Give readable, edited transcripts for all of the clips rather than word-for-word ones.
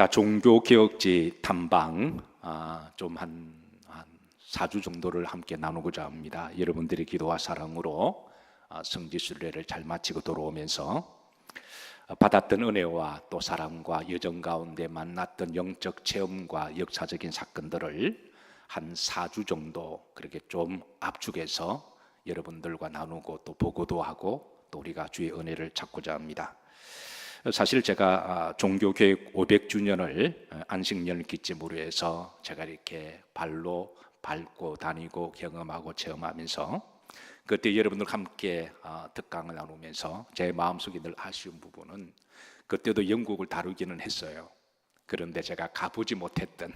자, 종교개혁지 탐방 좀 한 4주 정도를 함께 나누고자 합니다. 여러분들의 기도와 사랑으로 성지순례를 잘 마치고 돌아오면서 받았던 은혜와 또 사랑과 여정 가운데 만났던 영적 체험과 역사적인 사건들을 한 4주 정도 그렇게 좀 압축해서 여러분들과 나누고 또 보고도 하고 또 우리가 주의 은혜를 찾고자 합니다. 사실 제가 종교개혁 500주년을 안식년을 기점으로 해서 제가 이렇게 발로 밟고 다니고 경험하고 체험하면서 그때 여러분들과 함께 특강을 나누면서 제 마음속에 늘 아쉬운 부분은 그때도 영국을 다루기는 했어요. 그런데 제가 가보지 못했던,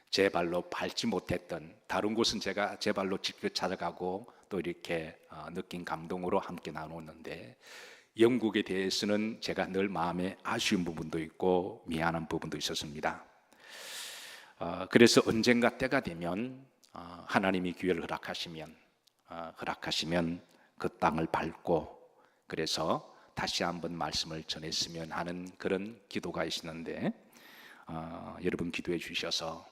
제 발로 밟지 못했던, 다른 곳은 제가 제 발로 직접 찾아가고 또 이렇게 느낀 감동으로 함께 나눴는데, 영국에 대해서는 제가 늘 마음에 아쉬운 부분도 있고 미안한 부분도 있었습니다. 그래서 언젠가 때가 되면 하나님이 기회를 허락하시면 그 땅을 밟고 그래서 다시 한번 말씀을 전했으면 하는 그런 기도가 있었는데 여러분 기도해 주셔서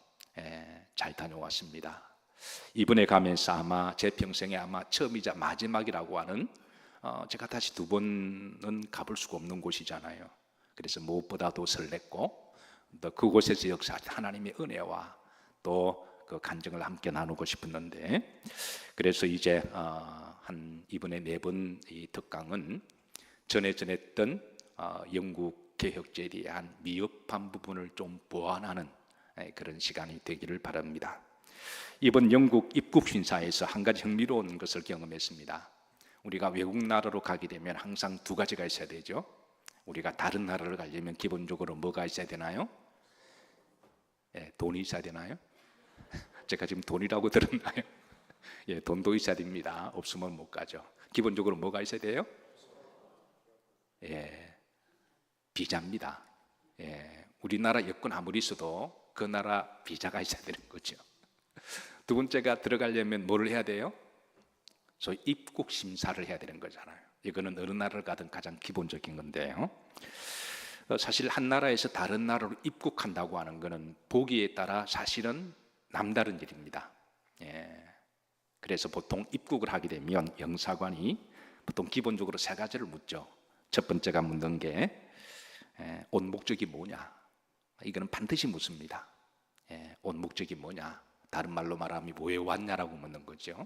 잘 다녀왔습니다. 이번에 가면서 아마 제 평생에 아마 처음이자 마지막이라고 하는 제가 다시 두 번은 가볼 수가 없는 곳이잖아요. 그래서 무엇보다도 설렜고 또 그곳에서 역사 하나님의 은혜와 또 그 간증을 함께 나누고 싶었는데, 그래서 이제 한 이번에 4번 이 특강은 전에 전했던 영국 개혁제에 대한 미흡한 부분을 좀 보완하는 그런 시간이 되기를 바랍니다. 이번 영국 입국 심사에서 한 가지 흥미로운 것을 경험했습니다. 우리가 외국 나라로 가게 되면 항상 두 가지가 있어야 되죠. 우리가 다른 나라를 가려면 기본적으로 뭐가 있어야 되나요? 돈이 있어야 되나요? 제가 지금 돈이라고 들었나요? 돈도 있어야 됩니다. 없으면 못 가죠. 기본적으로 뭐가 있어야 돼요? 비자입니다. 우리나라 여권 아무리 있어도 그 나라 비자가 있어야 되는 거죠. 두 번째가 들어가려면 뭐를 해야 돼요? 소위 입국 심사를 해야 되는 거잖아요. 이거는 어느 나라를 가든 가장 기본적인 건데요. 사실 한 나라에서 다른 나라로 입국한다고 하는 것은 보기에 따라 사실은 남다른 일입니다. 그래서 보통 입국을 하게 되면 영사관이 보통 기본적으로 3가지를 묻죠. 첫 번째가 묻는 게 온 목적이 뭐냐? 이거는 반드시 묻습니다. 온 목적이 뭐냐? 다른 말로 말하면 왜 왔냐라고 묻는 거죠.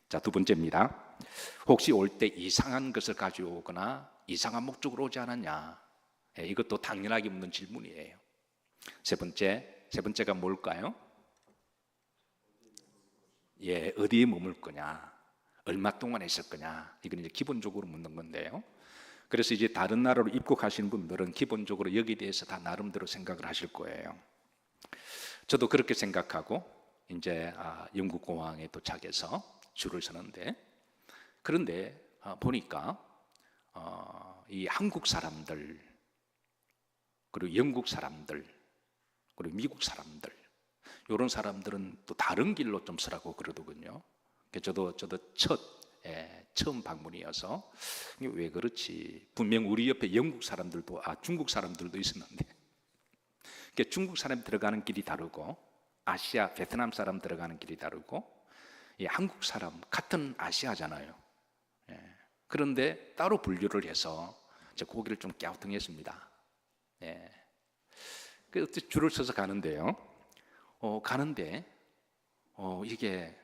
자, 두 번째입니다. 혹시 올 때 이상한 것을 가지고 오거나 이상한 목적으로 오지 않았냐? 이것도 당연하게 묻는 질문이에요. 세 번째가 뭘까요? 어디에 머물 거냐? 얼마 동안 있을 거냐? 이건 이제 기본적으로 묻는 건데요. 그래서 이제 다른 나라로 입국하시는 분들은 기본적으로 여기에 대해서 다 나름대로 생각을 하실 거예요. 저도 그렇게 생각하고 이제 영국 공항에 도착해서 줄을 서는데, 그런데 보니까 이 한국 사람들 그리고 영국 사람들 그리고 미국 사람들 이런 사람들은 또 다른 길로 좀 서라고 그러더군요. 저도 처음 방문이어서 왜 그렇지? 분명 우리 옆에 영국 사람들도 중국 사람들도 있었는데 중국 사람 들어가는 길이 다르고 아시아 베트남 사람 들어가는 길이 다르고 한국 사람 같은 아시아잖아요. 그런데 따로 분류를 해서 제 고개를 좀 갸우뚱했습니다. 그래서 줄을 서서 가는데요. 가는데 이게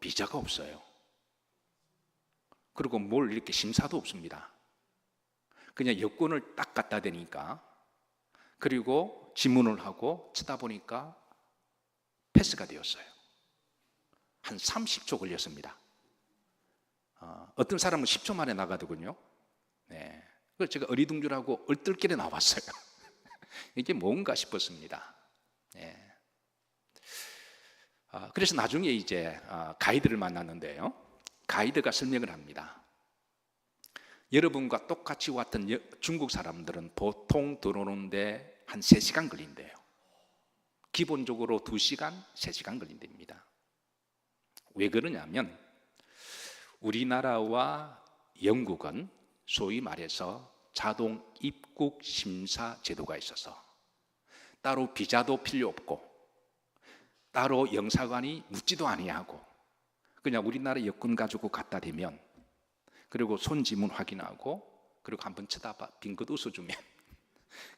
비자가 없어요. 그리고 뭘 이렇게 심사도 없습니다. 그냥 여권을 딱 갖다 대니까, 그리고 지문을 하고 쳐다보니까 패스가 되었어요. 한 30초 걸렸습니다. 어떤 사람은 10초 만에 나가더군요. 그래서 제가 어리둥절하고 얼떨결에 나왔어요. 이게 뭔가 싶었습니다. 그래서 나중에 이제 가이드를 만났는데요. 가이드가 설명을 합니다. 여러분과 똑같이 왔던 중국 사람들은 보통 들어오는데 한 3시간 걸린대요. 기본적으로 2시간, 3시간 걸린답니다. 왜 그러냐면 우리나라와 영국은 소위 말해서 자동 입국 심사 제도가 있어서 따로 비자도 필요 없고 따로 영사관이 묻지도 아니하고 그냥 우리나라 여권 가지고 갖다 대면 그리고 손지문 확인하고 그리고 한번 쳐다봐 빙긋 웃어주면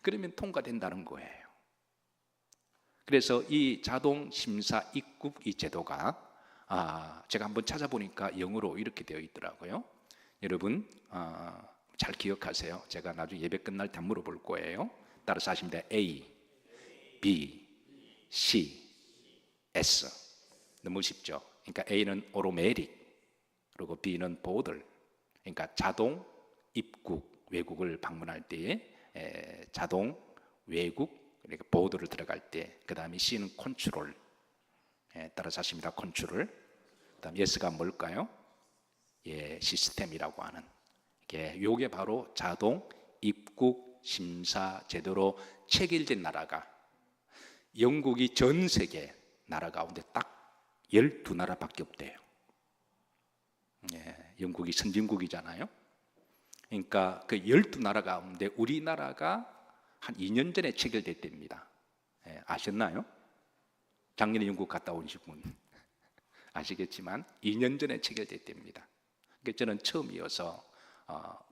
그러면 통과된다는 거예요. 그래서 이 자동 심사 입국 이 제도가 제가 한번 찾아보니까 영어로 이렇게 되어 있더라고요. 여러분 잘 기억하세요. 제가 나중에 예배 끝날 때 물어볼 거예요. 따라서 하시면 돼요. A, B, C, S. 너무 쉽죠? 그러니까 A는 automatic, 그리고 B는 border. 그러니까 자동 입국, 외국을 방문할 때에 자동 외국, 그러니까 border를 들어갈 때. 그 다음에 C는 control. 따라서 하십니다. control. 그 다음 S가 뭘까요? 시스템이라고 하는. 이게 바로 자동 입국 심사 제도로 체결된 나라가 영국이 전 세계 나라 가운데 딱 12나라밖에 없대요. 영국이 선진국이잖아요. 그러니까 그 12나라 가운데 우리나라가 한 2년 전에 체결됐답니다. 아셨나요? 작년에 영국 갔다 오신 분 아시겠지만 2년 전에 체결됐답니다. 그러니까 저는 처음이어서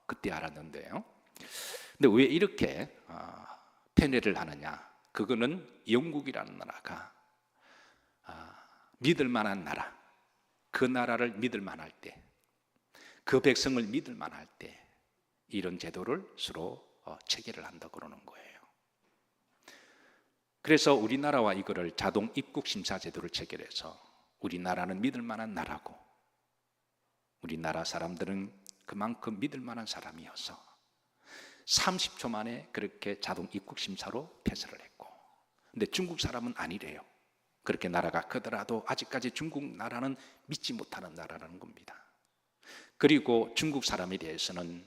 그때 알았는데요. 근데 왜 이렇게 편애를 하느냐? 그거는 영국이라는 나라가 믿을 만한 나라, 그 나라를 믿을 만할 때, 그 백성을 믿을 만할 때 이런 제도를 서로 체결을 한다 그러는 거예요. 그래서 우리나라와 이거를 자동 입국 심사 제도를 체결해서 우리나라는 믿을 만한 나라고 우리나라 사람들은 그만큼 믿을 만한 사람이어서 30초 만에 그렇게 자동 입국 심사로 패스를 했고, 근데 중국 사람은 아니래요. 그렇게 나라가 크더라도 아직까지 중국 나라는 믿지 못하는 나라라는 겁니다. 그리고 중국 사람에 대해서는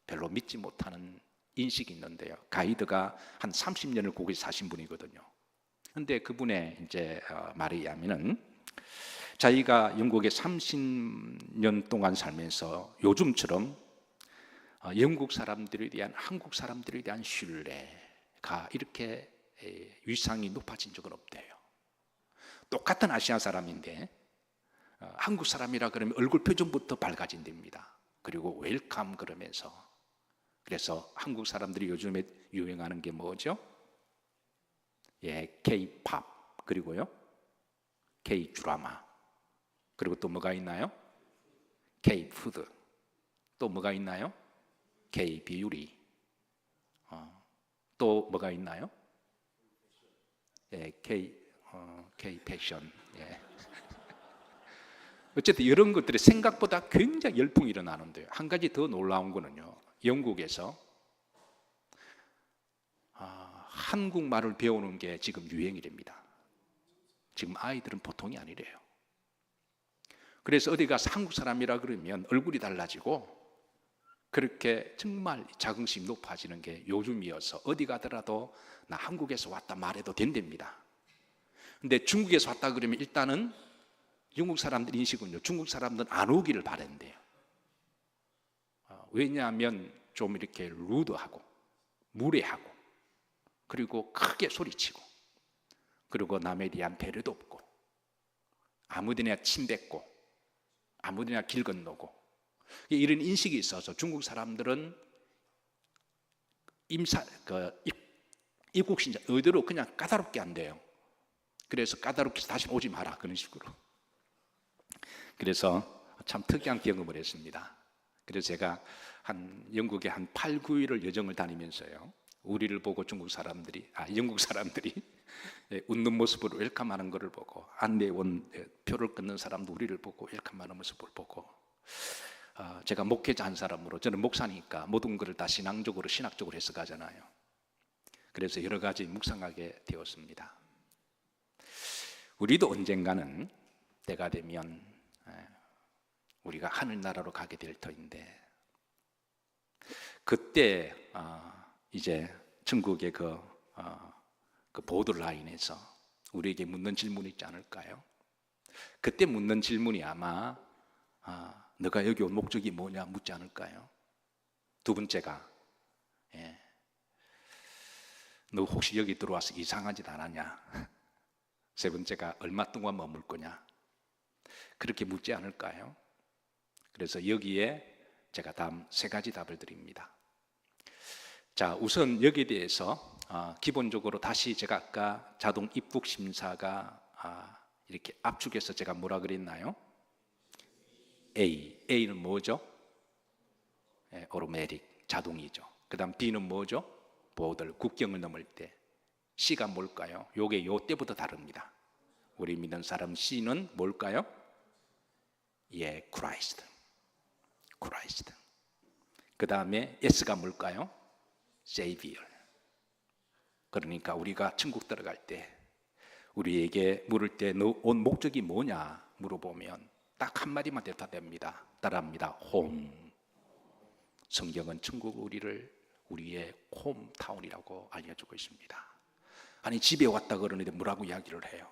별로 믿지 못하는 인식이 있는데요. 가이드가 한 30년을 거기 사신 분이거든요. 근데 그분의 이제 말에 의하면은 자기가 영국에 30년 동안 살면서 요즘처럼 영국 사람들에 대한 한국 사람들에 대한 신뢰가 이렇게 위상이 높아진 적은 없대요. 똑같은 아시아 사람인데 한국 사람이라 그러면 얼굴 표정부터 밝아진답니다. 그리고 웰컴 그러면서. 그래서 한국 사람들이 요즘에 유행하는 게 뭐죠? K-팝, 그리고요 K-드라마, 그리고 또 뭐가 있나요? K-푸드, 또 뭐가 있나요? K-뷰티, 또 뭐가 있나요? K-패션. 어쨌든 이런 것들이 생각보다 굉장히 열풍이 일어나는데요. 한 가지 더 놀라운 거는요, 영국에서 한국말을 배우는 게 지금 유행이랍니다. 지금 아이들은 보통이 아니래요. 그래서 어디 가서 한국 사람이라 그러면 얼굴이 달라지고 그렇게 정말 자긍심이 높아지는 게 요즘이어서 어디 가더라도 나 한국에서 왔다 말해도 된답니다. 근데 중국에서 왔다 그러면 일단은 영국 사람들 인식은요, 중국 사람들은 안 오기를 바란대요. 왜냐하면 좀 이렇게 루드하고 무례하고 그리고 크게 소리치고 그리고 남에 대한 배려도 없고 아무데나 침 뱉고 아무데나 길 건너고 이런 인식이 있어서 중국 사람들은 입국 신청 의대로 그냥 까다롭게 안 돼요. 그래서 까다롭게 다시 오지 마라 그런 식으로. 그래서 참 특이한 경험을 했습니다. 그래서 제가 영국에 한 8, 9일을 여정을 다니면서요, 우리를 보고 영국 사람들이 웃는 모습으로 웰컴하는 것을 보고 안내원 표를 끊는 사람도 우리를 보고 웰컴하는 모습을 보고 제가 목회자 한 사람으로 저는 목사니까 모든 것을 다 신학적으로 해석하잖아요. 그래서 여러 가지 묵상하게 되었습니다. 우리도 언젠가는 때가 되면 우리가 하늘나라로 가게 될 터인데 그때 이제 천국의 그 보더라인에서 우리에게 묻는 질문이 있지 않을까요? 그때 묻는 질문이 아마 너가 여기 온 목적이 뭐냐 묻지 않을까요? 두 번째가 너 혹시 여기 들어와서 이상한 짓 안 하냐? 세 번째가 얼마 동안 머물 거냐? 그렇게 묻지 않을까요? 그래서 여기에 제가 다음 세 가지 답을 드립니다. 자, 우선 여기에 대해서 기본적으로 다시 제가 아까 자동 입국 심사가 이렇게 압축해서 제가 뭐라 그랬나요? A는 뭐죠? 오토매틱, 자동이죠. 그 다음 B는 뭐죠? 보더, 국경을 넘을 때. C가 뭘까요? 요게 요 때부터 다릅니다. 우리 믿는 사람 C는 뭘까요? Christ. 그 다음에 S가 뭘까요? Savior. 그러니까 우리가 천국 들어갈 때 우리에게 물을 때 너 온 목적이 뭐냐 물어보면 딱 한마디만 대답합니다. 따라합니다. 홈. 성경은 천국 우리의 홈타운이라고 알려주고 있습니다. 아니 집에 왔다 그러는데 뭐라고 이야기를 해요?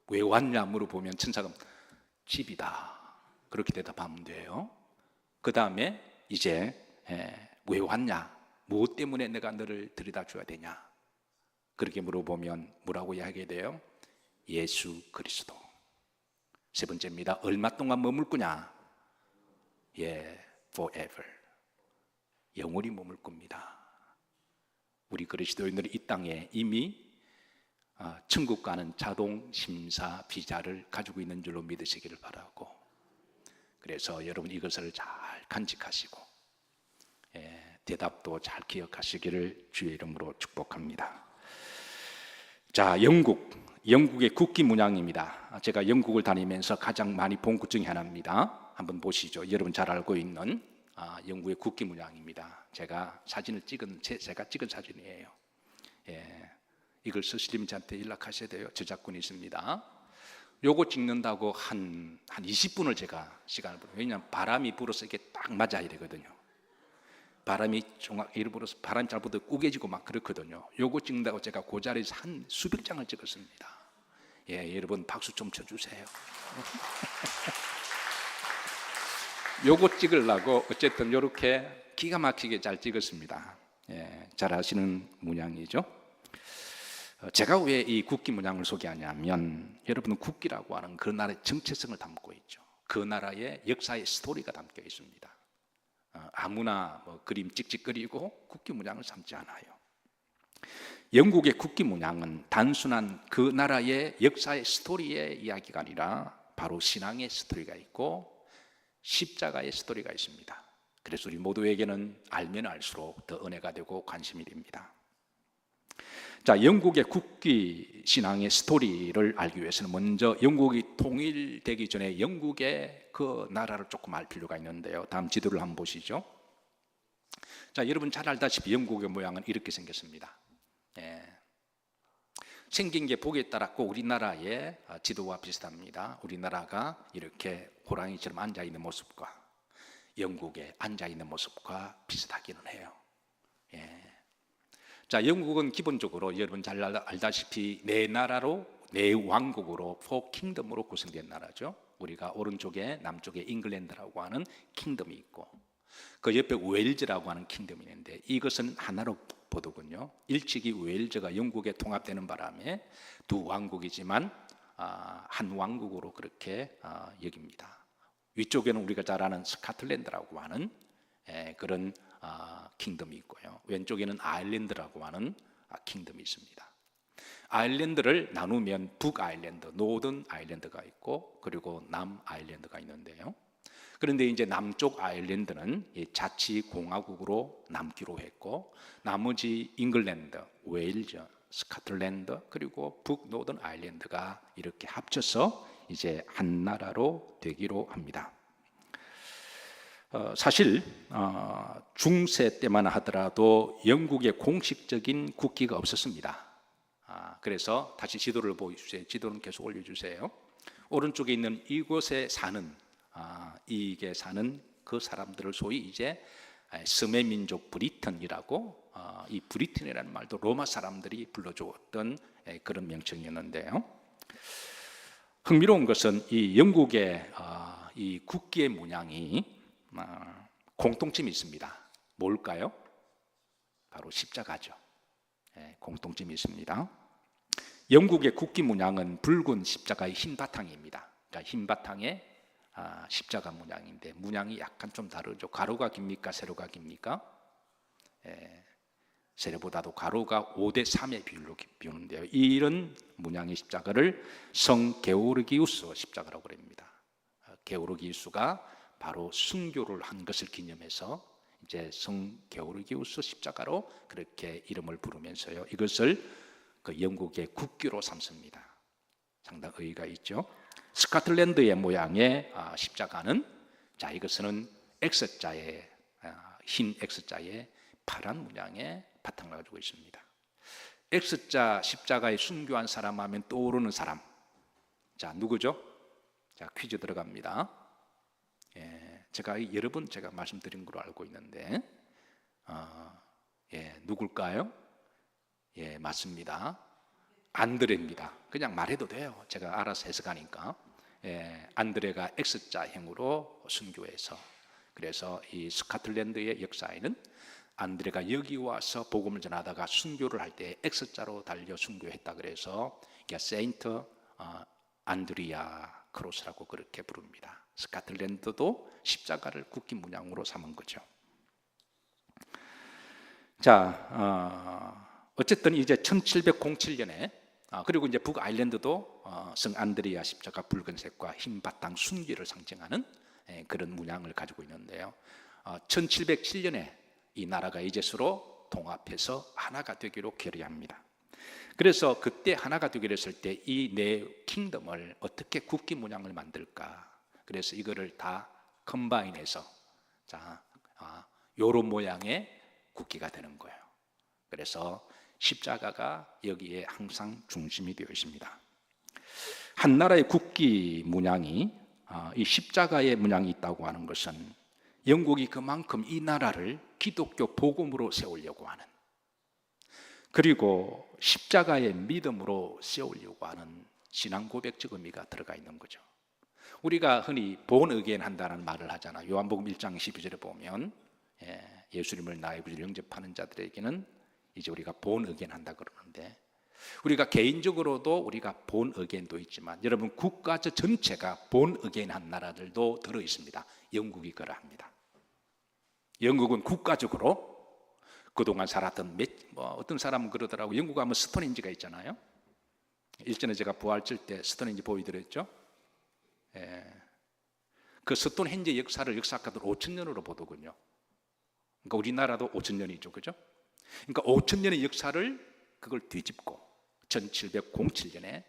왜 왔냐 물어보면 천사가 집이다 그렇게 대답하면 돼요. 그 다음에 이제 왜 왔냐? 무엇 때문에 내가 너를 들여다 줘야 되냐? 그렇게 물어보면 뭐라고 이야기해야 돼요? 예수 그리스도. 세 번째입니다. 얼마 동안 머물 거냐? forever. 영원히 머물 겁니다. 우리 그리스도인들이 이 땅에 이미 천국 가는 자동 심사 비자를 가지고 있는 줄로 믿으시기를 바라고, 그래서 여러분 이것을 잘 간직하시고 대답도 잘 기억하시기를 주의 이름으로 축복합니다. 자, 영국의 국기 문양입니다. 제가 영국을 다니면서 가장 많이 본 것 중에 하나입니다. 한번 보시죠. 여러분 잘 알고 있는 영국의 국기 문양입니다. 제가 제가 찍은 사진이에요. 이걸 쓰시려면 저한테 연락하셔야 돼요. 저작권이 있습니다. 요거 찍는다고 한 20분을 제가 시간을 벌어요. 왜냐하면 바람이 불어서 이게 딱 맞아야 되거든요. 바람이 정확히 불어서 바람이 잘 불어서 우겨지고 막 그렇거든요. 요거 찍는다고 제가 그 자리에서 한 수백 장을 찍었습니다. 여러분 박수 좀 쳐주세요. 요거 찍으려고 어쨌든 요렇게 기가 막히게 잘 찍었습니다. 잘 아시는 문양이죠. 제가 왜 이 국기 문양을 소개하냐면, 여러분은 국기라고 하는 그 나라의 정체성을 담고 있죠. 그 나라의 역사의 스토리가 담겨 있습니다. 아무나 그림 찍찍거리고 국기 문양을 삼지 않아요. 영국의 국기 문양은 단순한 그 나라의 역사의 스토리의 이야기가 아니라 바로 신앙의 스토리가 있고 십자가의 스토리가 있습니다. 그래서 우리 모두에게는 알면 알수록 더 은혜가 되고 관심이 됩니다. 자, 영국의 국기 신앙의 스토리를 알기 위해서는 먼저 영국이 통일되기 전에 영국의 그 나라를 조금 알 필요가 있는데요. 다음 지도를 한번 보시죠. 자, 여러분 잘 알다시피 영국의 모양은 이렇게 생겼습니다. 생긴 게 보기에 따라 꼭 우리나라의 지도와 비슷합니다. 우리나라가 이렇게 호랑이처럼 앉아있는 모습과 영국에 앉아있는 모습과 비슷하기는 해요. 자, 영국은 기본적으로 여러분 잘 알다시피 네 나라로, 네 왕국으로, 포 킹덤으로 구성된 나라죠. 우리가 오른쪽에 남쪽에 잉글랜드라고 하는 킹덤이 있고 그 옆에 웨일즈라고 하는 킹덤이 있는데, 이것은 하나로 보더군요. 일찍이 웨일즈가 영국에 통합되는 바람에 두 왕국이지만 한 왕국으로 그렇게 여깁니다. 위쪽에는 우리가 잘 아는 스코틀랜드라고 하는 그런 킹덤이 있고요. 왼쪽에는 아일랜드라고 하는 킹덤이 있습니다. 아일랜드를 나누면 북아일랜드, 노던 아일랜드가 있고 그리고 남아일랜드가 있는데요. 그런데 이제 남쪽 아일랜드는 자치공화국으로 남기로 했고, 나머지 잉글랜드, 웨일즈, 스코틀랜드 그리고 북노던 아일랜드가 이렇게 합쳐서 이제 한 나라로 되기로 합니다. 사실 중세 때만 하더라도 영국의 공식적인 국기가 없었습니다. 그래서 다시 지도를 보여주세요. 지도는 계속 올려주세요. 오른쪽에 있는 이곳에 사는 이게 사는 그 사람들을 소위 이제 섬의 민족 브리턴이라고, 이 브리튼이라는 말도 로마 사람들이 불러주었던 그런 명칭이었는데요. 흥미로운 것은 이 영국의 이 국기의 문양이 공통점이 있습니다. 뭘까요? 바로 십자가죠. 공통점이 있습니다. 영국의 국기 문양은 붉은 십자가의 흰 바탕입니다. 그러니까 흰 바탕에 십자가 문양인데 문양이 약간 좀 다르죠. 가로가 깁니까? 세로가 깁니까? 세로보다도 가로가 5대3의 비율로 비우는데요. 이런 문양의 십자가를 성 게오르기우스 십자가라고 합니다. 게오르기우스가 바로 순교를 한 것을 기념해서 이제 성 게오르기우스 십자가로 그렇게 이름을 부르면서요. 이것을 그 영국의 국기로 삼습니다. 상당히 의의가 있죠. 스코틀랜드의 모양의 십자가는 이것은 X자의 흰 X자의 파란 문양의 바탕을 가지고 있습니다. X자 십자가에 순교한 사람 하면 떠오르는 사람, 누구죠? 퀴즈 들어갑니다. 제가 여러 번 말씀드린 걸로 알고 있는데 누굴까요? 맞습니다. 안드레입니다. 그냥 말해도 돼요. 제가 알아서 해석하니까. 안드레가 X자형으로 순교해서, 그래서 이 스코틀랜드의 역사에는 안드레가 여기 와서 복음을 전하다가 순교를 할 때 X자로 달려 순교했다 그래서 세인트 안드리아 크로스라고 그렇게 부릅니다. 스코틀랜드도 십자가를 국기 문양으로 삼은 거죠. 어쨌든 이제 1707년에 그리고 이제 북아일랜드도 성 안드레아 십자가 붉은색과 흰 바탕 순기를 상징하는 그런 문양을 가지고 있는데요. 1707년에 이 나라가 이제서로 통합해서 하나가 되기로 결의합니다. 그래서 그때 하나가 되기로 했을 때 이 네 킹덤을 어떻게 국기 문양을 만들까? 그래서 이거를 다 컴바인해서 요런 모양의 국기가 되는 거예요. 그래서 십자가가 여기에 항상 중심이 되어 있습니다. 한 나라의 국기 문양이 이 십자가의 문양이 있다고 하는 것은 영국이 그만큼 이 나라를 기독교 복음으로 세우려고 하는, 그리고 십자가의 믿음으로 세우려고 하는 신앙 고백적 의미가 들어가 있는 거죠. 우리가 흔히 본 어게인 한다는 말을 하잖아요. 요한복음 1장 12절에 보면 예수님을 나의 구주로 영접하는 자들에게는 이제 우리가 본 어게인 한다 그러는데, 우리가 개인적으로도 우리가 본 어게인도 있지만 여러분 국가 전체가 본 어게인 한 나라들도 들어 있습니다. 영국이 그러합니다. 영국은 국가적으로 그동안 살았던 어떤 사람은 그러더라고. 영국 하면 스톤헨지가 있잖아요. 일전에 제가 부활절 때 스톤헨지 보여드렸죠. 그 스톤헨지 역사를 역사학자들 5,000년으로 보더군요. 그러니까 우리나라도 5,000년이죠, 그죠? 그러니까 5,000년의 역사를 그걸 뒤집고 1707년에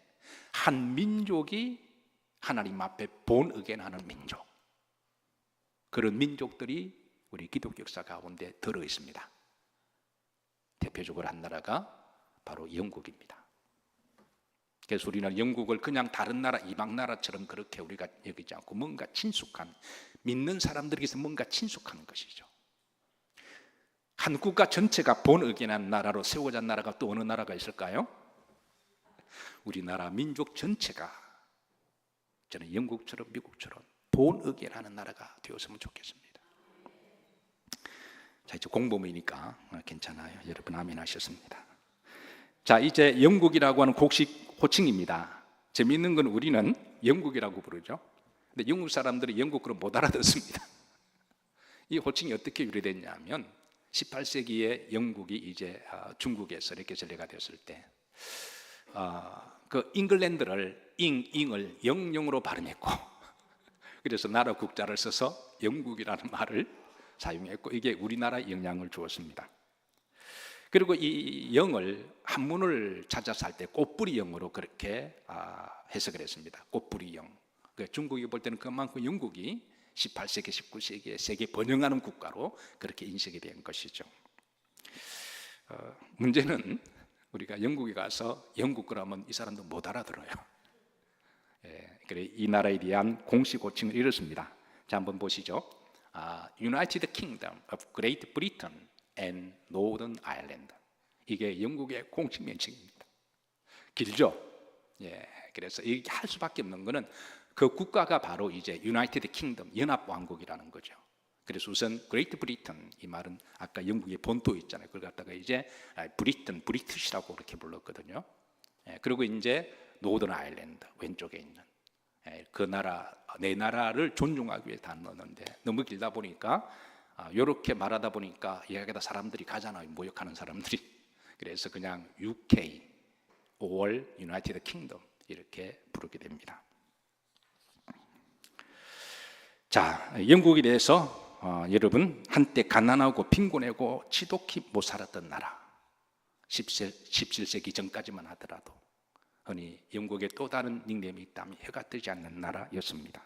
한 민족이 하나님 앞에 본 어게인하는 민족, 그런 민족들이 우리 기독교 역사 가운데 들어 있습니다. 대표적으로 한 나라가 바로 영국입니다. 그래서 우리는 영국을 그냥 다른 나라, 이방 나라처럼 그렇게 우리가 여기지 않고 뭔가 친숙한, 믿는 사람들에게서 뭔가 친숙한 것이죠. 한 국가 전체가 본 어게인한 나라로 세워진 나라가 또 어느 나라가 있을까요? 우리나라 민족 전체가 저는 영국처럼 미국처럼 본 어게인하는 나라가 되었으면 좋겠습니다. 이제 공범이니까 괜찮아요. 여러분 아멘 하셨습니다. 이제 영국이라고 하는 곡식 호칭입니다. 재미있는 건 우리는 영국이라고 부르죠. 근데 영국 사람들이 영국어를 못 알아듣습니다. 이 호칭이 어떻게 유래됐냐면 18세기에 영국이 이제 중국에서 이렇게 전래가 됐을 때 그 잉글랜드를 잉을 영영으로 발음했고 그래서 나라 국자를 써서 영국이라는 말을 사용했고 이게 우리나라에 영향을 주었습니다. 그리고 이 영을 한문을 찾아서 할 때 꽃뿌리 영으로 그렇게 해석을 했습니다. 꽃뿌리 영. 중국이 볼 때는 그만큼 영국이 18세기, 19세기에 세계 번영하는 국가로 그렇게 인식이 된 것이죠. 문제는 우리가 영국에 가서 영국 거라면 이 사람도 못 알아들어요. 그래 이 나라에 대한 공식 호칭을 이렇습니다. 자, 한번 보시죠. United Kingdom of Great Britain and Northern Ireland. 이게 영국의 공식 명칭입니다. 길죠? 그래서 이렇게 할 수밖에 없는 것은 그 국가가 바로 이제 United Kingdom, 연합 왕국이라는 거죠. 그래서 우선 그레이트 브리튼, 이 말은 아까 영국의 본토 있잖아요. 그걸 갖다가 이제 브리티시라고 그렇게 불렀거든요. 그리고 이제 노던 아일랜드 왼쪽에 있는 그 나라, 내 나라를 존중하기 위해 다 넣었는데 너무 길다 보니까 이렇게 말하다 보니까 여기다 사람들이 가잖아요. 모욕하는 사람들이. 그래서 그냥 UK, or United Kingdom 이렇게 부르게 됩니다. 자, 영국에 대해서 여러분, 한때 가난하고 빈곤하고 지독히 못 살았던 나라, 17세기 전까지만 하더라도 흔히 영국의 또 다른 닉네임이 있다면 해가 뜨지 않는 나라였습니다.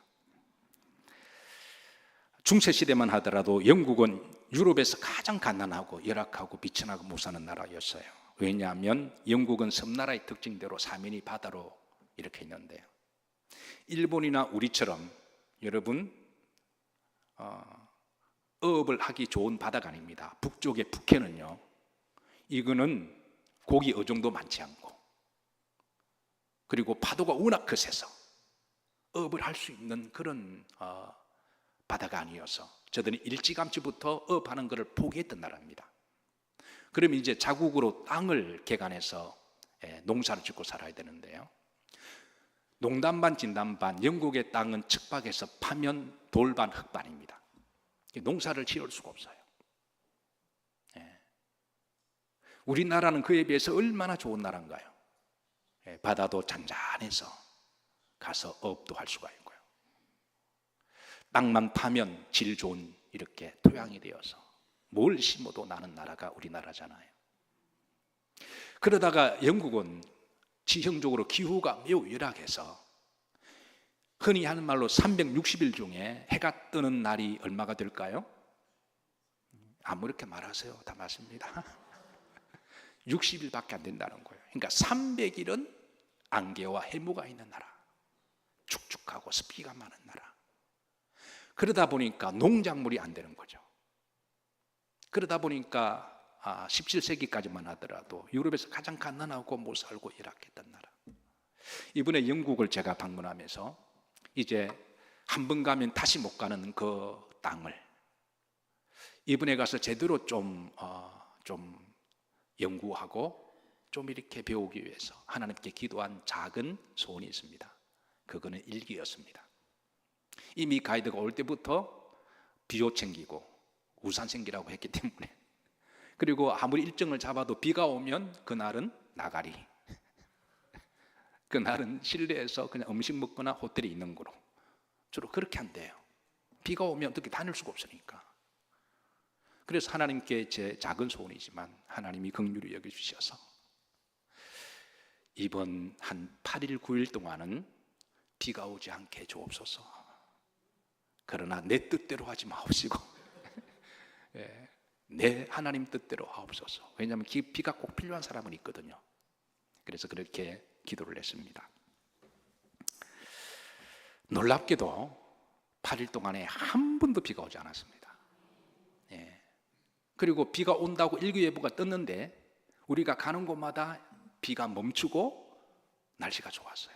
중세시대만 하더라도 영국은 유럽에서 가장 가난하고 열악하고 비천하고 못 사는 나라였어요. 왜냐하면 영국은 섬나라의 특징대로 사면이 바다로 이렇게 있는데요. 일본이나 우리처럼 여러분 어업을 하기 좋은 바다가 아닙니다. 북쪽의 북해는요, 이거는 고기 어종도 많지 않고 그리고 파도가 워낙 거세서 어업을 할 수 있는 그런 바다가 아니어서 저들은 일찌감치부터 어업하는 것을 포기했던 나라입니다. 그럼 이제 자국으로 땅을 개간해서 농사를 짓고 살아야 되는데요, 농담반 진담반 영국의 땅은 측박해서 파면 돌반 흙반입니다. 농사를 지을 수가 없어요. 우리나라는 그에 비해서 얼마나 좋은 나라인가요? 바다도 잔잔해서 가서 어업도 할 수가 있고요, 땅만 파면 질 좋은 이렇게 토양이 되어서 뭘 심어도 나는 나라가 우리나라잖아요. 그러다가 영국은 지형적으로 기후가 매우 열악해서 흔히 하는 말로 360일 중에 해가 뜨는 날이 얼마가 될까요? 아무렇게 말하세요. 다 맞습니다. 60일밖에 안 된다는 거예요. 그러니까 300일은 안개와 해무가 있는 나라, 축축하고 습기가 많은 나라. 그러다 보니까 농작물이 안 되는 거죠. 그러다 보니까 17세기까지만 하더라도 유럽에서 가장 가난하고 못 살고 열악했던 나라. 이번에 영국을 제가 방문하면서 이제 한 번 가면 다시 못 가는 그 땅을 이번에 가서 제대로 좀 연구하고 좀 이렇게 배우기 위해서 하나님께 기도한 작은 소원이 있습니다. 그거는 일기였습니다. 이미 가이드가 올 때부터 비옷 챙기고 우산 챙기라고 했기 때문에, 그리고 아무리 일정을 잡아도 비가 오면 그날은 나가리, 그날은 실내에서 그냥 음식 먹거나 호텔에 있는 거로 주로 그렇게 한대요. 비가 오면 어떻게 다닐 수가 없으니까. 그래서 하나님께 제 작은 소원이지만 하나님이 긍휼히 여겨주셔서 이번 한 8일 9일 동안은 비가 오지 않게 주옵소서. 그러나 내 뜻대로 하지 마옵시고 내 하나님 뜻대로 하옵소서. 왜냐하면 비가 꼭 필요한 사람은 있거든요. 그래서 그렇게 기도를 했습니다. 놀랍게도 8일 동안에 한 번도 비가 오지 않았습니다. 그리고 비가 온다고 일기예보가 떴는데 우리가 가는 곳마다 비가 멈추고 날씨가 좋았어요.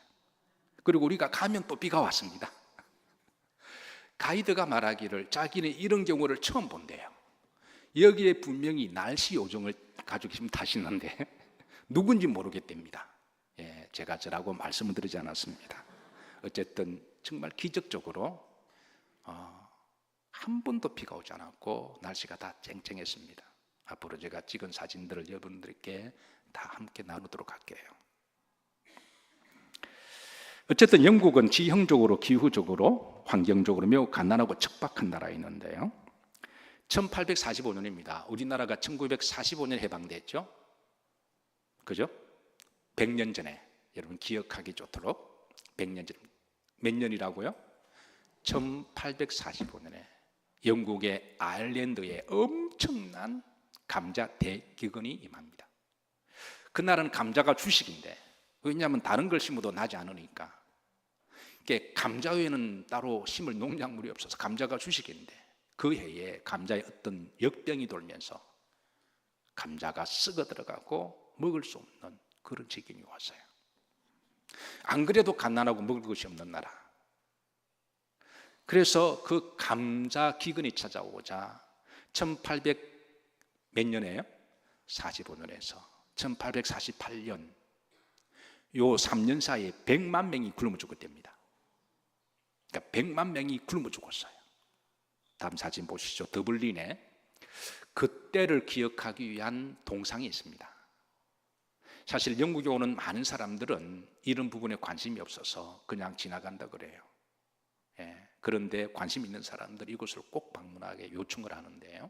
그리고 우리가 가면 또 비가 왔습니다. 가이드가 말하기를 자기는 이런 경우를 처음 본대요. 여기에 분명히 날씨 요정을 가지고 계시면 타시는데 누군지 모르겠답니다. 제가 저라고 말씀을 드리지 않았습니다. 어쨌든 정말 기적적으로 한 번도 비가 오지 않았고 날씨가 다 쨍쨍했습니다. 앞으로 제가 찍은 사진들을 여러분들께 다 함께 나누도록 할게요. 어쨌든 영국은 지형적으로 기후적으로 환경적으로 매우 가난하고 척박한 나라였는데요, 1845년입니다. 우리나라가 1945년 해방됐죠. 그죠? 100년 전에, 여러분 기억하기 좋도록 100년 전, 몇 년이라고요? 1845년에 영국의 아일랜드에 엄청난 감자 대기근이 임합니다. 그날은 감자가 주식인데, 왜냐하면 다른 걸 심어도 나지 않으니까, 감자 외에는 따로 심을 농작물이 없어서 감자가 주식인데, 그 해에 감자에 어떤 역병이 돌면서 감자가 썩어 들어가고 먹을 수 없는 그런 지경이 왔어요. 안 그래도 가난하고 먹을 것이 없는 나라, 그래서 그 감자 기근이 찾아오자 1800 몇 년에요? 45년에서 1848년 요 3년 사이에 100만 명이 굶어 죽었답니다. 그러니까 100만 명이 굶어 죽었어요. 다음 사진 보시죠. 더블린에 그때를 기억하기 위한 동상이 있습니다. 사실 영국에 오는 많은 사람들은 이런 부분에 관심이 없어서 그냥 지나간다 그래요. 예, 그런데 관심 있는 사람들이 이곳을 꼭 방문하게 요청을 하는데요.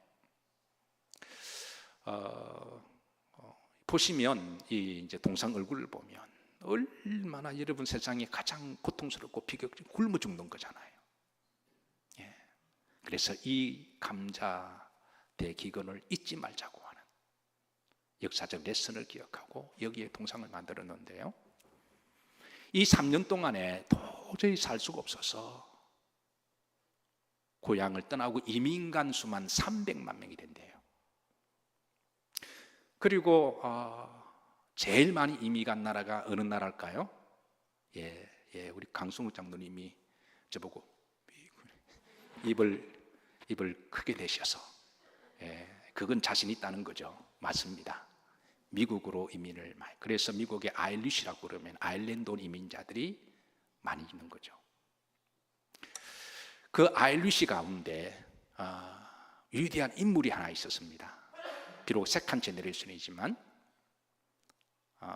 보시면 이 이제 동상 얼굴을 보면 얼마나 여러분 세상에 가장 고통스럽고 비극적인 굶어 죽는 거잖아요. 예. 그래서 이 감자 대기근을 잊지 말자고 하는 역사적 레슨을 기억하고 여기에 동상을 만들었는데요. 이 3년 동안에 도저히 살 수가 없어서 고향을 떠나고 이민 간 수만 300만 명이 된대요. 그리고 제일 많이 이민 간 나라가 어느 나라일까요? 우리 강승욱 장로님이 저보고 입을 크게 대셔서 그건 자신 있다는 거죠. 맞습니다. 미국으로 이민을 많이. 그래서 미국의 아일리시라고 그러면 아일랜드 온 이민자들이 많이 있는 거죠. 그 아일리시 가운데 위대한 인물이 하나 있었습니다. 비록 세컨 제너레이션이지만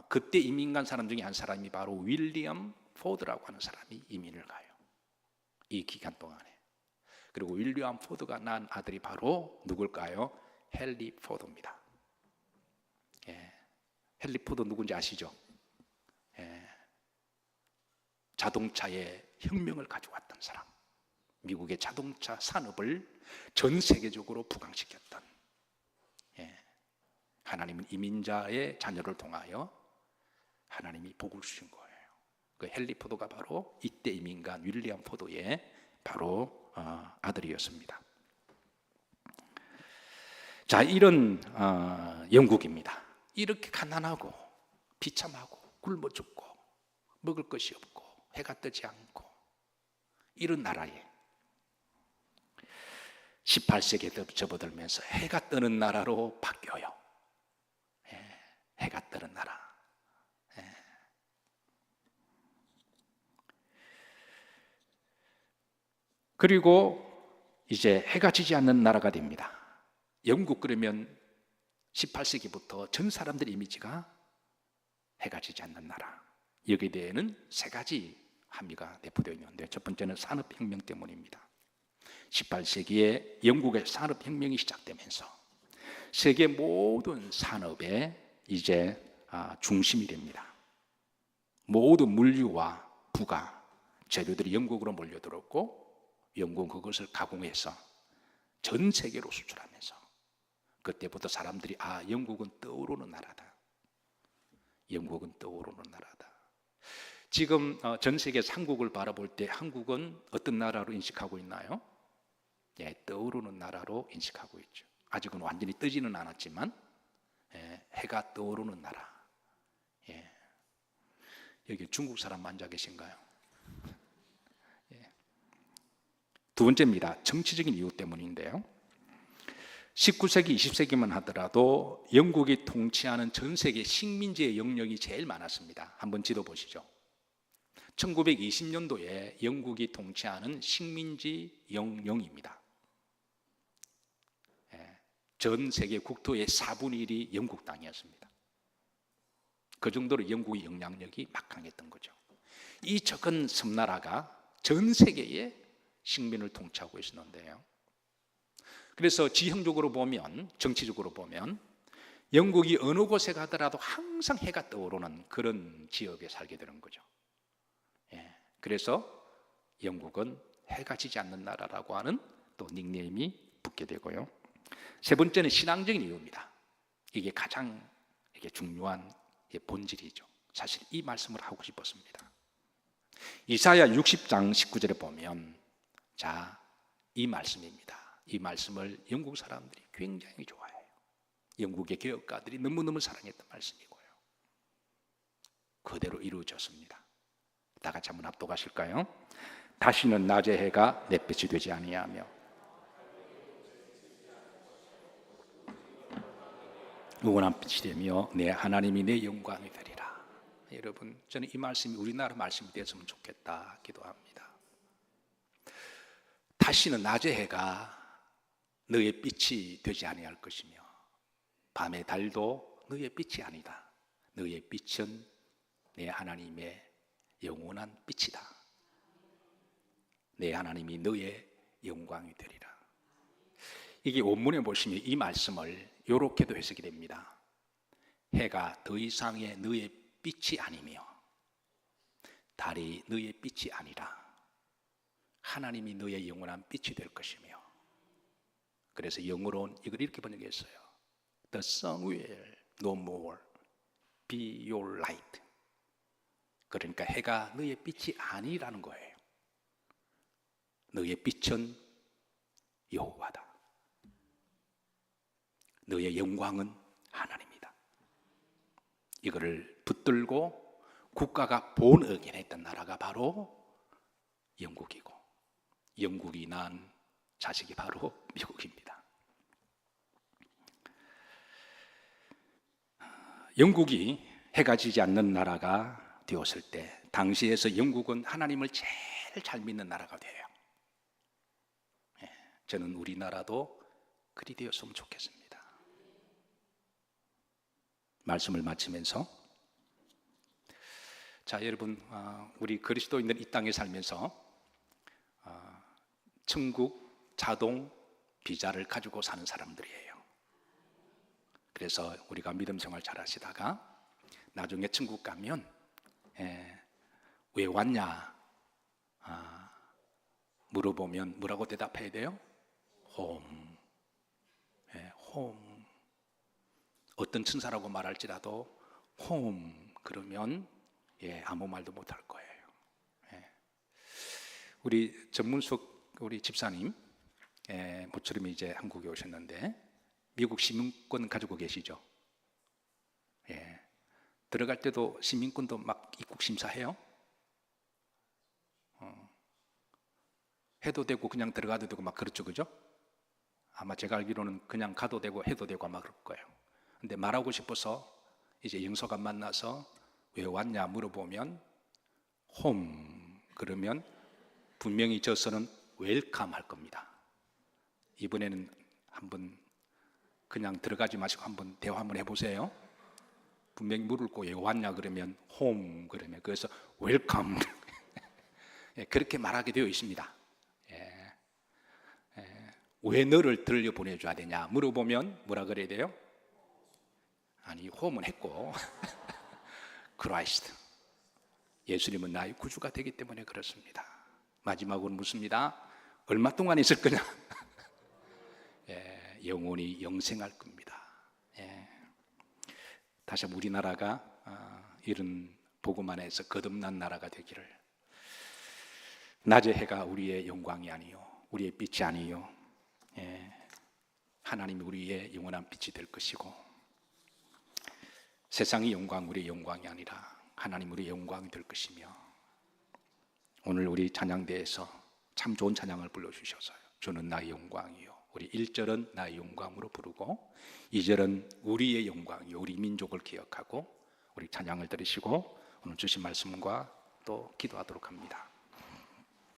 그때 이민 간 사람 중에 한 사람이 바로 윌리엄 포드라고 하는 사람이 이민을 가요. 이 기간 동안에. 그리고 윌리엄 포드가 낳은 아들이 바로 누굴까요? 헨리 포드입니다. 헨리 포드 누군지 아시죠? 자동차의 혁명을 가져왔던 사람. 미국의 자동차 산업을 전 세계적으로 부강시켰던. 하나님은 이민자의 자녀를 통하여 하나님이 복을 주신 거예요. 그 헨리 포드가 바로 이때 이민간 윌리엄 포드의 바로 아들이었습니다. 자, 이런 영국입니다. 이렇게 가난하고 비참하고 굶어 죽고 먹을 것이 없고 해가 뜨지 않고 이런 나라에 18세기에 접어들면서 해가 뜨는 나라로 바뀌어요. 해가 뜨는 나라. 그리고 이제 해가 지지 않는 나라가 됩니다. 영국 그러면 18세기부터 전 사람들의 이미지가 해가 지지 않는 나라. 여기에 대해서는 세 가지 함의가 내포되어 있는데 첫 번째는 산업혁명 때문입니다. 18세기에 영국의 산업혁명이 시작되면서 세계 모든 산업의 이제 중심이 됩니다. 모든 물류와 부가 재료들이 영국으로 몰려들었고 영국은 그것을 가공해서 전 세계로 수출하면서 그때부터 사람들이 영국은 떠오르는 나라다. 영국은 떠오르는 나라다. 지금 전 세계에서 한국을 바라볼 때 한국은 어떤 나라로 인식하고 있나요? 떠오르는 나라로 인식하고 있죠. 아직은 완전히 뜨지는 않았지만 해가 떠오르는 나라. 여기 중국 사람 앉아 계신가요? 두 번째입니다. 정치적인 이유 때문인데요. 19세기, 20세기만 하더라도 영국이 통치하는 전 세계 식민지의 영역이 제일 많았습니다. 한번 지도 보시죠. 1920년도에 영국이 통치하는 식민지 영역입니다. 전 세계 국토의 4분의 1이 영국 땅이었습니다. 그 정도로 영국의 영향력이 막강했던 거죠. 이 적은 섬나라가 전 세계의 식민을 통치하고 있었는데요. 그래서 지형적으로 보면, 정치적으로 보면 영국이 어느 곳에 가더라도 항상 해가 떠오르는 그런 지역에 살게 되는 거죠. 그래서 영국은 해가 지지 않는 나라라고 하는 또 닉네임이 붙게 되고요. 세 번째는 신앙적인 이유입니다. 이게 가장 중요한 본질이죠. 사실 이 말씀을 하고 싶었습니다. 이사야 60장 19절에 보면 이 말씀입니다. 이 말씀을 영국 사람들이 굉장히 좋아해요. 영국의 개혁가들이 너무너무 사랑했던 말씀이고요. 그대로 이루어졌습니다. 다 같이 한번 합독하실까요? 다시는 낮의 해가 내 빛이 되지 아니하며 영원한 빛이 되며 내 하나님이 내 영광이 되리라. 여러분, 저는 이 말씀이 우리나라 말씀이 되었으면 좋겠다 기도합니다. 다시는 낮의 해가 너의 빛이 되지 아니할 것이며 밤의 달도 너의 빛이 아니다. 너의 빛은 내 하나님의 영원한 빛이다. 내 하나님이 너의 영광이 되리라. 이게 원문에 보시면 이 말씀을 이렇게도 해석이 됩니다. 해가 더 이상의 너의 빛이 아니며 달이 너의 빛이 아니라 하나님이 너의 영원한 빛이 될 것이며, 그래서 영어로는 이걸 이렇게 번역했어요. The sun will no more be your light. 그러니까 해가 너의 빛이 아니라는 거예요. 너의 빛은 여호와다. 너의 영광은 하나님이다. 이거를 붙들고 국가가 본의견했던 나라가 바로 영국이고, 영국이 낳은 자식이 바로 미국입니다. 영국이 해가 지지 않는 나라가 되었을 때 당시에서 영국은 하나님을 제일 잘 믿는 나라가 돼요. 저는 우리나라도 그리 되었으면 좋겠습니다. 말씀을 마치면서, 자 여러분, 우리 그리스도인들 이 땅에 살면서 천국 자동 비자를 가지고 사는 사람들이에요. 그래서 우리가 믿음 생활 잘 하시다가 나중에 천국 가면 왜 왔냐 물어보면 뭐라고 대답해야 돼요? 홈. 홈. 어떤 천사라고 말할지라도 홈 그러면 아무 말도 못할 거예요. 우리 전문숙 우리 집사님 모처럼 이제 한국에 오셨는데 미국 시민권 가지고 계시죠? 들어갈 때도 시민권도 막 입국 심사해요? 해도 되고 그냥 들어가도 되고 막 그렇죠, 그죠? 아마 제가 알기로는 그냥 가도 되고 해도 되고 아마 그럴 거예요. 근데 말하고 싶어서 이제 영서관 만나서 왜 왔냐 물어보면 홈 그러면 분명히 저서는 웰컴 할 겁니다. 이번에는 한번 그냥 들어가지 마시고 한번 대화 한번 해보세요. 분명히 물을 거 왜 왔냐 그러면 홈 그러면 그래서 웰컴 그렇게 말하게 되어 있습니다. 왜 너를 들려 보내줘야 되냐 물어보면 뭐라 그래야 돼요? 아니 홈은 했고 크라이스트 예수님은 나의 구주가 되기 때문에 그렇습니다. 마지막으로 묻습니다. 얼마 동안 있을 거냐? 영원히 영생할 겁니다. 다시 한번 우리나라가 이런 복음 안에서 거듭난 나라가 되기를. 낮의 해가 우리의 영광이 아니요 우리의 빛이 아니요 하나님이 우리의 영원한 빛이 될 것이고, 세상의 영광 우리의 영광이 아니라 하나님 우리의 영광이 될 것이며, 오늘 우리 찬양대에서 참 좋은 찬양을 불러주셔서요. 주는 나의 영광이요. 우리 1절은 나의 영광으로 부르고 2절은 우리의 영광이요. 우리 민족을 기억하고 우리 찬양을 들으시고 오늘 주신 말씀과 또 기도하도록 합니다.